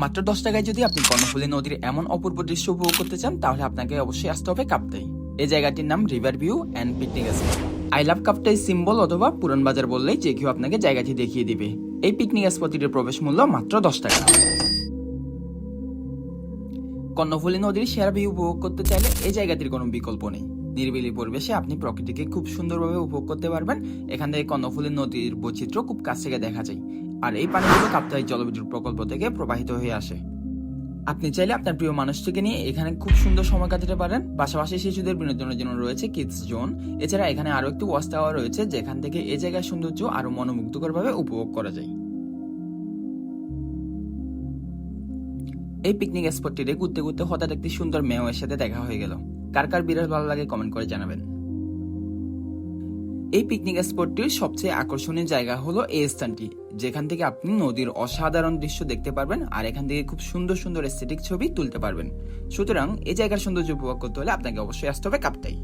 মাত্র 10 টাকায় যদি আপনি কর্ণফুলী নদীর এমন অপূর্ব দৃশ্য উপভোগ করতে চান তাহলে আপনাকে অবশ্যই আসতে হবে কাপ্তাই। এই জায়গাটির নাম river view and picnic spot. I love Kaptai symbol অথবা পুরান বাজার বললেই যে কেউ আপনাকে জায়গাটি দেখিয়ে দিবে। এই পিকনিক স্পটটির প্রবেশ মূল্য মাত্র 10 টাকা। কর্ণফুলী নদীর সেরা ভিউ উপভোগ করতে চাইলে এই জায়গাটির কোনো বিকল্প নেই। নিরিবিলি পরিবেশে আপনি প্রকৃতিকে খুব সুন্দরভাবে উপভোগ করতে পারবেন। এখান থেকে কর্ণফুলী নদীর বৈচিত্র্য খুব কাছ থেকে দেখা যায়, আর এই পানিগুলো কাপ্তাই জলবিদ্যুৎ প্রকল্প থেকে প্রবাহিত হয়ে আসে। আপনি চাইলে আপনার প্রিয় মানুষটিকে নিয়ে এখানে খুব সুন্দর সময় কাটাতে পারেন। পাশাপাশি শিশুদের বিনোদনের জন্য রয়েছে কিডস জোন। এছাড়া এখানে আরো একটি ওয়াচ টাওয়ার রয়েছে, যেখান থেকে এই জায়গার সৌন্দর্য আরো মনোমুগ্ধকরভাবে উপভোগ করা যায়। এই পিকনিক স্পটটিতে ঘুরতে ঘুরতে হঠাৎ একটি সুন্দর মেয়ের সাথে দেখা হয়ে গেল। কার কার বিরাট ভালো লাগে কমেন্ট করে জানাবেন। এই পিকনিক স্পটটির সবচেয়ে আকর্ষণীয় জায়গা হলো এই স্থানটি, যেখান থেকে আপনি নদীর অসাধারণ দৃশ্য দেখতে পারবেন আর এখান থেকে খুব সুন্দর সুন্দর এস্থেটিক ছবি তুলতে পারবেন। সুতরাং এই জায়গার সৌন্দর্য উপভোগ করতে হলে আপনাকে অবশ্যই আসতে হবে কাপ্তাই।